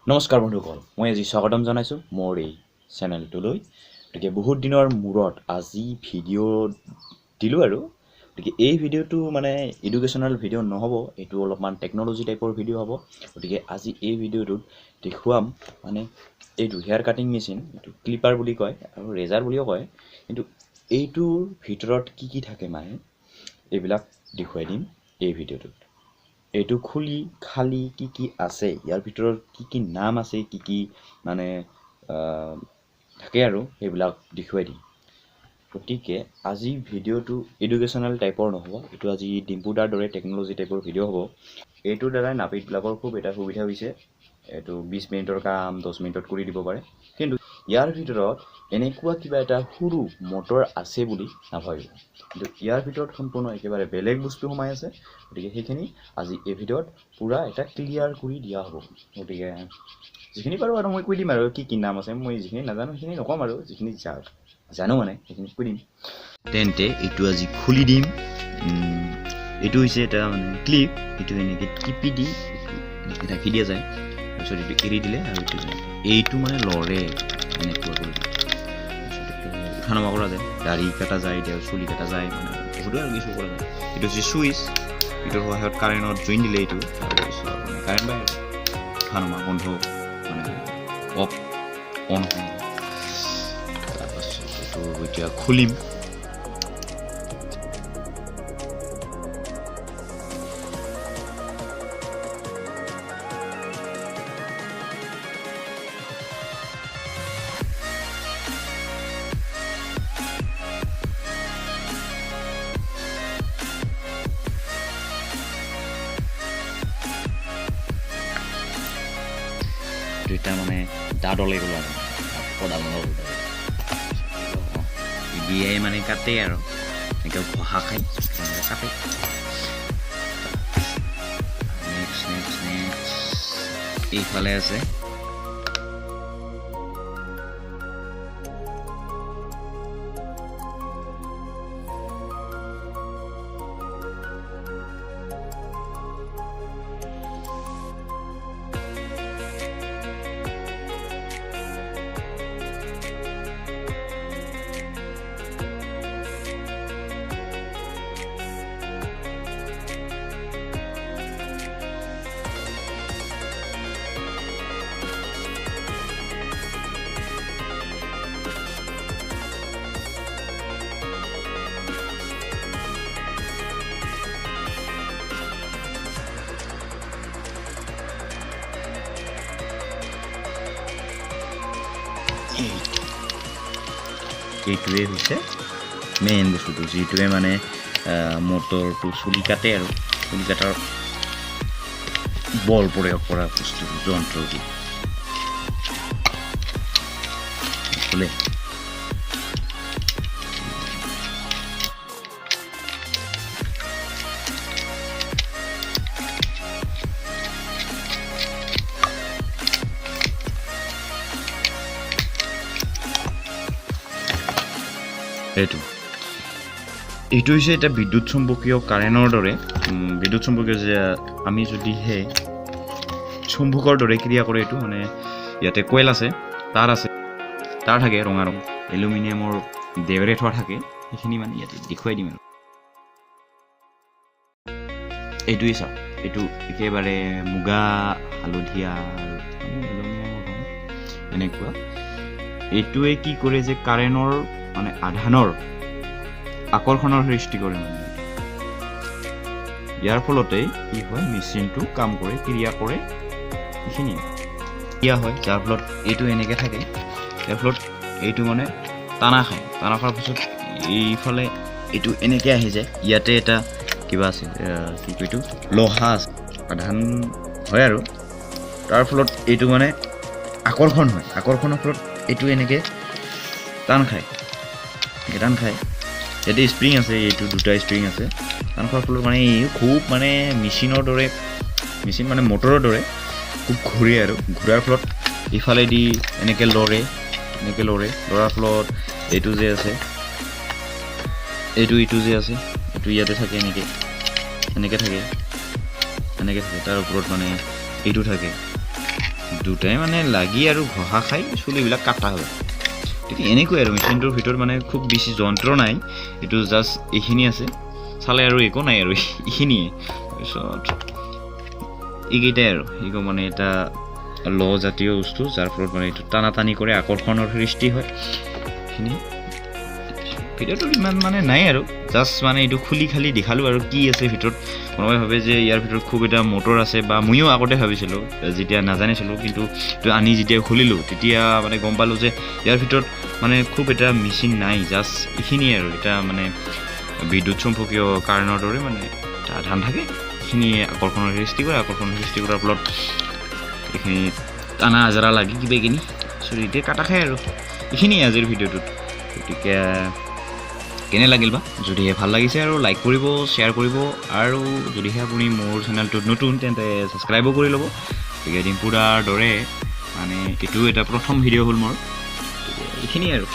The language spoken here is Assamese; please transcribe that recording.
নমস্কাৰ বন্ধুসকল, মই আজি স্বাগতম জনাইছোঁ মোৰ এই চেনেলটোলৈ। গতিকে বহুত দিনৰ মূৰত আজি ভিডিঅ' দিলোঁ আৰু গতিকে এই ভিডিঅ'টো মানে এডুকেশ্যনেল ভিডিঅ' নহ'ব, এইটো অলপমান টেকন'লজি টাইপৰ ভিডিঅ' হ'ব। গতিকে আজি এই ভিডিঅ'টোত দেখুৱাম মানে এইটো হেয়াৰ কাটিং মেচিন, এইটো ক্লিপাৰ বুলি কয় আৰু ৰেজাৰ বুলিও কয়, কিন্তু এইটোৰ ভিতৰত কি কি থাকে মানে এইবিলাক দেখুৱাই দিম এই ভিডিঅ'টোত। এইটো খুলি খালি কি কি আছে, ইয়াৰ ভিতৰত কি কি নাম আছে, কি কি মানে থাকে আৰু সেইবিলাক দেখুৱাই দিম। গতিকে আজি ভিডিঅ'টো এডুকেশ্যনেল টাইপৰ নহ'ব, এইটো আজি ডিম্পুদাৰ দৰে টেকন'লজি টাইপৰ ভিডিঅ' হ'ব। এইটোৰ দ্বাৰাই নাপিতবিলাকৰ খুব এটা সুবিধা হৈছে, এইটো 20 মিনিটৰ কাম 10 মিনিটত কৰি দিব পাৰে। কিন্তু ইয়াৰ ভিতৰত এনেকুৱা কিবা এটা সৰু মটৰ আছে বুলি নাভাবিব, কিন্তু ইয়াৰ ভিতৰত সম্পূৰ্ণ একেবাৰে বেলেগ বস্তু সোমাই আছে। গতিকে সেইখিনি আজি এই ভিডিঅ'ত পূৰা এটা ক্লিয়াৰ কৰি দিয়া হ'ব। গতিকে যিখিনি পাৰোঁ আৰু মই কৈ দিম আৰু কি কি নাম আছে, মই যিখিনি নাজানো সেইখিনি নক'ম আৰু যিখিনি জানো মানে সেইখিনি কৈ দিম। তেন্তে এইটো আজি খুলি দিম। এইটো হৈছে এটা মানে ক্লিপ, এইটো এনেকৈ টিপি দি এনেকৈ ৰাখি দিয়া যায়, তাৰপিছত এইটো এৰি দিলে আৰু এইটো মানে লৰে এনেকুৱা কৰি উঠা নমা কৰা যায়, দাড়ি কটা যায়, এতিয়া চুলি কটা যায়, মানে বহুতো আৰু কিছু কৰা যায়। এইটো হৈছে চুইচ, এইটোৰ সহায়ত কাৰেণ্টত জইন দিলে এইটো তাৰপিছত মানে কাৰেণ্ট পায় আৰু উঠা নমা বন্ধ মানে অফ অন হয়। তাৰপাছত এইটো এতিয়া খুলিম। এটা মানে দাঁতলৈ গ'ল আৰু কদালৰ দিয়াই মানে কাটে আৰু এনেকৈ ঘঁহা খাই কাটে। নেক্সট এইফালে আছে এইটোৱে হৈছে মেইন বস্তুটো, যিটোৱে মানে মটৰটো চুলি কাটে আৰু চুলি কাটাৰ বল প্ৰয়োগ কৰা বস্তুটো যন্ত্ৰটো খোলে। এইটো হৈছে এটা বিদ্যুৎ চুম্বকীয় কাৰেণ্টৰ দৰে, বিদ্যুৎ চুম্বকীয় যে আমি যদিহে চুম্বকৰ দৰে ক্ৰিয়া কৰে, এইটো মানে ইয়াতে কইল আছে, তাৰ থাকে ৰঙা ৰং এলুমিনিয়ামৰ দেৱেৰে থোৱা থাকে, সেইখিনি মানে ইয়াতে দেখুৱাই দিম আৰু। এইটোৱে চাওক, এইটো একেবাৰে মুগা হালধীয়া এলুমিনিয়ামৰ ৰং এনেকুৱা। এইটোৱে কি কৰে যে কাৰেণ্টৰ মানে আধানৰ আকৰ্ষণৰ সৃষ্টি কৰে, মানে ইয়াৰ ফলতে কি হয় মেচিনটো কাম কৰে, ক্ৰিয়া কৰে, এইখিনি ক্ৰিয়া হয়, যাৰ ফলত এইটো এনেকৈ থাকে, ইয়াৰ ফলত এইটো মানে টানা খায়, টানা খোৱাৰ পিছত এইফালে এইটো এনেকৈ আহি যায়। ইয়াতে এটা কিবা আছে, কি কয় এইটো লোহা আছে, আধান হয় আৰু তাৰ ফলত এইটো মানে আকৰ্ষণ হয়, আকৰ্ষণৰ ফলত এইটো এনেকৈ টান খায়। ইয়াতে স্প্ৰিং আছে, এইটো দুটা স্প্ৰিং আছে, টান খোৱাৰ ফলত মানে খুব মানে মেচিনৰ দৰে, মেচিন মানে মটৰৰ দৰে খুব ঘূৰে আৰু ঘূৰাৰ ফলত ইফালেদি এনেকৈ লৰে, লৰাৰ ফলত এইটো যে আছে, এইটো যে আছে, এইটো ইয়াতে থাকে, এনেকৈ থাকে, তাৰ ওপৰত মানে এইটো থাকে, দুটাই মানে লাগি আৰু ঘহা খাই চুলিবিলাক কাটা হয় ঠিক এনেকৈ আৰু মেচিনটোৰ ভিতৰত মানে খুব বেছি যন্ত্ৰ নাই এইটো জাষ্ট এইখিনি আছে চালে আৰু একো নাই আৰু এইখিনিয়ে তাৰপিছত এইকেইটাই আৰু এইটো মানে এটা ল জাতীয় বস্তু যাৰ ফলত মানে এইটো টানাটানি কৰে আকৰ্ষণৰ সৃষ্টি হয় এইখিনি ভিডিঅ'টো ইমান মানে নাই আৰু জাষ্ট মানে এইটো খুলি খালি দেখালোঁ আৰু কি আছে ভিতৰত কোনোবাই ভাবে যে ইয়াৰ ভিতৰত খুব এটা মটৰ আছে বা ময়ো আগতে ভাবিছিলোঁ যেতিয়া নাজানিছিলোঁ কিন্তু এইটো আনি যেতিয়া খুলিলোঁ তেতিয়া মানে গম পালোঁ যে ইয়াৰ ভিতৰত মানে খুব এটা মেচিন নাই জাষ্ট এইখিনিয়ে আৰু এটা মানে বিদ্যুৎ চুম্বকীয় কাৰণৰ দৰে মানে এটা ধান থাকে এইখিনি আকৰ্ষণৰ সৃষ্টি কৰাৰ ফলত এইখিনি টানা আজাৰা লাগি কিবা কিনি চুলিতে কাটা খায় আৰু এইখিনিয়ে আজিৰ ভিডিঅ'টোত গতিকে কেনে লাগিল বা যদিহে ভাল লাগিছে আৰু লাইক কৰিব শ্বেয়াৰ কৰিব আৰু যদিহে আপুনি মোৰ চেনেলটোত নতুন তেন্তে ছাবস্ক্ৰাইবো কৰি ল'ব গতিকে ডিম্পুদাৰ দৰে মানে এইটো এটা প্ৰথম ভিডিঅ' হ'ল মোৰ এইখিনিয়ে আৰু